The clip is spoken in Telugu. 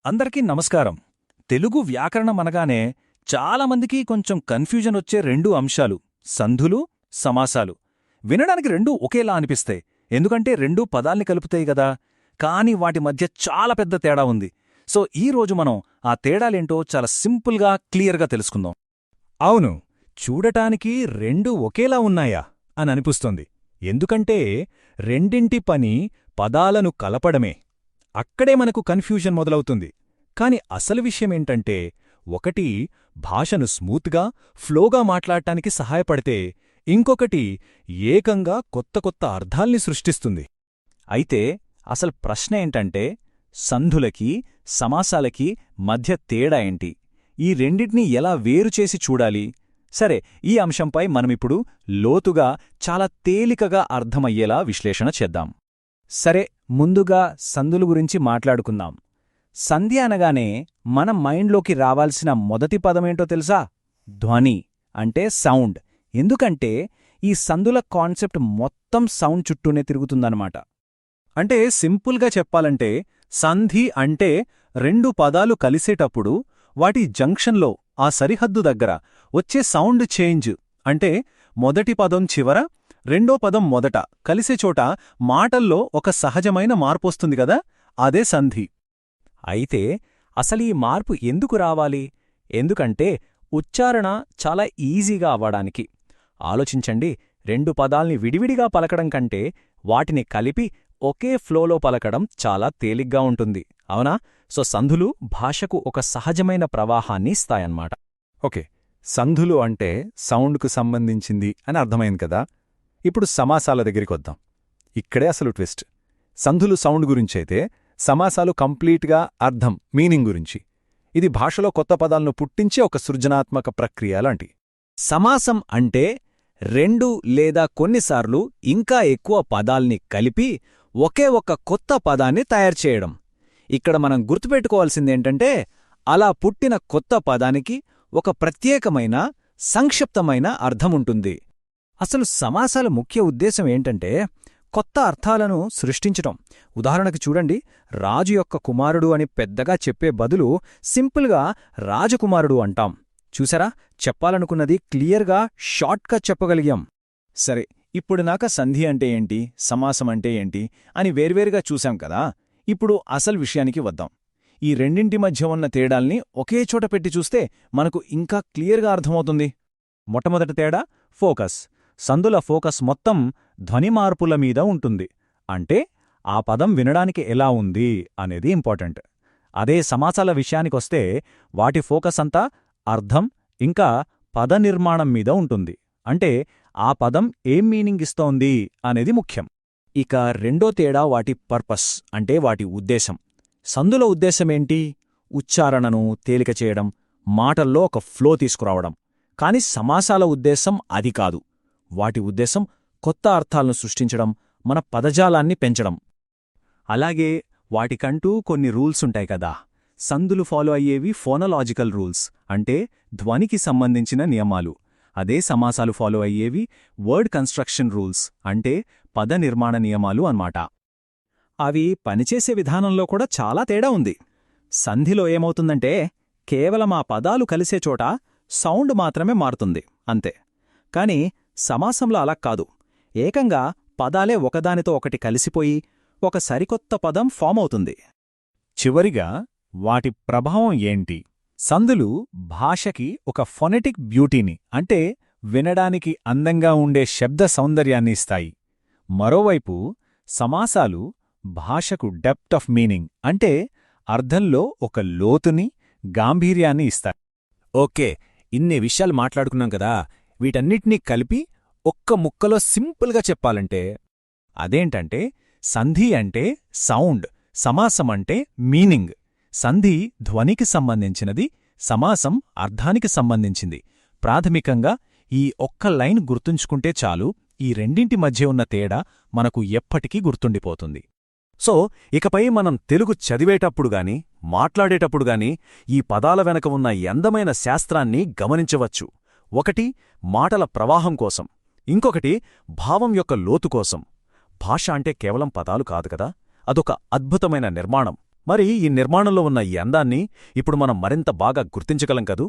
అందరికీ నమస్కారం. తెలుగు వ్యాకరణం అనగానే చాలామందికి కొంచెం కన్ఫ్యూజన్ వచ్చే రెండు అంశాలు సంధులు, సమాసాలు. వినడానికి రెండూ ఒకేలా అనిపిస్తాయి, ఎందుకంటే రెండూ పదాల్ని కలుపుతాయి గదా. కాని వాటి మధ్య చాలా పెద్ద తేడా ఉంది. సో ఈరోజు మనం ఆ తేడాలేంటో చాలా సింపుల్గా, క్లియర్గా తెలుసుకుందాం. అవును, చూడటానికి రెండూ ఒకేలా ఉన్నాయా అని అనిపిస్తోంది. ఎందుకంటే రెండింటి పని పదాలను కలపడమే. అక్కడే మనకు కన్ఫ్యూజన్ మొదలవుతుంది. కాని అసలు విషయమేంటంటే, ఒకటి భాషను స్మూత్గా, ఫ్లోగా మాట్లాడటానికి సహాయపడితే, ఇంకొకటి ఏకంగా కొత్త కొత్త అర్థాల్ని సృష్టిస్తుంది. అయితే అసలు ప్రశ్న ఏంటంటే, సంధులకి, సమాసాలకి మధ్య తేడా ఏంటి? ఈ రెండింటినీ ఎలా వేరుచేసి చూడాలి? సరే, ఈ అంశంపై మనమిప్పుడు లోతుగా, చాలా తేలికగా అర్థమయ్యేలా విశ్లేషణ చేద్దాం. సరే, ముందుగా సంధులు గురించి మాట్లాడుకుందాం. సంధి అనగానే మన మైండ్లోకి రావాల్సిన మొదటి పదమేంటో తెలుసా? ధ్వని, అంటే సౌండ్. ఎందుకంటే ఈ సంధుల కాన్సెప్ట్ మొత్తం సౌండ్ చుట్టూనే తిరుగుతుందన్నమాట. అంటే సింపుల్గా చెప్పాలంటే, సంధి అంటే రెండు పదాలు కలిసేటప్పుడు వాటి జంక్షన్లో, ఆ సరిహద్దు దగ్గర వచ్చే సౌండ్ చేంజ్. అంటే మొదటి పదం చివర, రెండో పదం మొదట కలిసే చోట మాటల్లో ఒక సహజమైన మార్పొస్తుంది గదా, అదే సంధి. అయితే అసలీ మార్పు ఎందుకు రావాలి? ఎందుకంటే ఉచ్చారణ చాలా ఈజీగా అవ్వడానికి. ఆలోచించండి, రెండు పదాల్ని విడివిడిగా పలకడం కంటే వాటిని కలిపి ఒకే ఫ్లోలో పలకడం చాలా తేలిగ్గా ఉంటుంది, అవునా? సో సంధులు భాషకు ఒక సహజమైన ప్రవాహాన్ని ఇస్తాయన్నమాట. ఓకే, సంధులు అంటే సౌండ్కు సంబంధించింది అని అర్థమైంది కదా. ఇప్పుడు సమాసాల దగ్గరికొద్దాం. ఇక్కడే అసలు ట్విస్ట్. సంధులు సౌండ్ గురించైతే, సమాసాలు కంప్లీట్గా అర్థం, మీనింగ్ గురించి. ఇది భాషలో కొత్త పదాలను పుట్టించే ఒక సృజనాత్మక ప్రక్రియ లాంటి. సమాసం అంటే రెండు లేదా కొన్నిసార్లు ఇంకా ఎక్కువ పదాల్ని కలిపి ఒకే ఒక్క కొత్త పదాన్ని తయారుచేయడం. ఇక్కడ మనం గుర్తుపెట్టుకోవాల్సిందేంటంటే, అలా పుట్టిన కొత్త పదానికి ఒక ప్రత్యేకమైన, సంక్షిప్తమైన అర్థముంటుంది. అసలు సమాసాల ముఖ్య ఉద్దేశం ఏంటంటే, కొత్త అర్థాలను సృష్టించటం. ఉదాహరణకు చూడండి, రాజు యొక్క కుమారుడు అని పెద్దగా చెప్పే బదులు సింపుల్గా రాజకుమారుడు అంటాం. చూసారా, చెప్పాలనుకున్నది క్లియర్గా, షార్ట్గా చెప్పగలిగాం. సరే, ఇప్పుడు నాక సంధి అంటే ఏంటి, సమాసం అంటే ఏంటి అని వేర్వేరుగా చూశాం కదా. ఇప్పుడు అసలు విషయానికి వద్దాం. ఈ రెండింటి మధ్య ఉన్న తేడాల్ని ఒకే చోట పెట్టి చూస్తే మనకు ఇంకా క్లియర్గా అర్థమవుతుంది. మొట్టమొదటి తేడా ఫోకస్. సంధుల ఫోకస్ మొత్తం ధ్వని మార్పుల మీద ఉంటుంది. అంటే ఆ పదం వినడానికి ఎలా ఉంది అనేది ఇంపార్టెంట్. అదే సమాసాల విషయానికొస్తే వాటి ఫోకస్ అంతా అర్థం, ఇంకా పద నిర్మాణం మీద ఉంటుంది. అంటే ఆ పదం ఏం మీనింగ్ ఇస్తోంది అనేది ముఖ్యం. ఇక రెండో తేడా వాటి పర్పస్, అంటే వాటి ఉద్దేశం. సంధుల ఉద్దేశమేంటి? ఉచ్చారణను తేలిక చేయడం, మాటల్లో ఒక ఫ్లో తీసుకురావడం. కాని సమాసాల ఉద్దేశం అది కాదు. వాటి ఉద్దేశం కొత్త అర్థాలను సృష్టించడం, మన పదజాలాన్ని పెంచడం. అలాగే వాటికంటూ కొన్ని రూల్స్ ఉంటాయి కదా. సంధులు ఫాలో అయ్యేవి ఫోనలాజికల్ రూల్స్, అంటే ధ్వనికి సంబంధించిన నియమాలు. అదే సమాసాలు ఫాలో అయ్యేవి వర్డ్ కన్స్ట్రక్షన్ రూల్స్, అంటే పద నిర్మాణ నియమాలు అన్నమాట. అవి పనిచేసే విధానంలో కూడా చాలా తేడా ఉంది. సంధిలో ఏమవుతుందంటే, కేవలం ఆ పదాలు కలిసే చోట సౌండ్ మాత్రమే మారుతుంది, అంతే. కాని సమాసంలో అలా కాదు. ఏకంగా పదాలే ఒకదానితో ఒకటి కలిసిపోయి ఒక సరికొత్త పదం ఫామ్ అవుతుంది. చివరిగా వాటి ప్రభావం ఏంటి? సంధులు భాషకి ఒక ఫొనెటిక్ బ్యూటీని, అంటే వినడానికి అందంగా ఉండే శబ్ద సౌందర్యాన్ని ఇస్తాయి. మరోవైపు సమాసాలు భాషకు డెప్త్ ఆఫ్ మీనింగ్, అంటే అర్థంలో ఒక లోతుని, గాంభీర్యాన్ని ఇస్తాయి. ఓకే, ఇన్ని విషయాలు మాట్లాడుకున్నాం కదా. వీటన్నిటినీ కలిపి ఒక్క ముక్కలో సింపుల్గా చెప్పాలంటే అదేంటంటే, సంధి అంటే సౌండ్, సమాసం అంటే మీనింగ్. సంధి ధ్వనికి సంబంధించినది, సమాసం అర్థానికి సంబంధించింది. ప్రాథమికంగా ఈ ఒక్క లైన్ గుర్తుంచుకుంటే చాలు, ఈ రెండింటి మధ్య ఉన్న తేడా మనకు ఎప్పటికీ గుర్తుండిపోతుంది. సో ఇకపై మనం తెలుగు చదివేటప్పుడుగాని, మాట్లాడేటప్పుడుగాని ఈ పదాల వెనక ఉన్న అందమైన శాస్త్రాన్ని గమనించవచ్చు. ఒకటి మాటల ప్రవాహం కోసం, ఇంకొకటి భావం యొక్క లోతు కోసం. భాష అంటే కేవలం పదాలు కాదు కదా, అదొక అద్భుతమైన నిర్మాణం. మరి ఈ నిర్మాణంలో ఉన్న ఈ అందాన్ని ఇప్పుడు మనం మరింత బాగా గుర్తించగలం కదూ.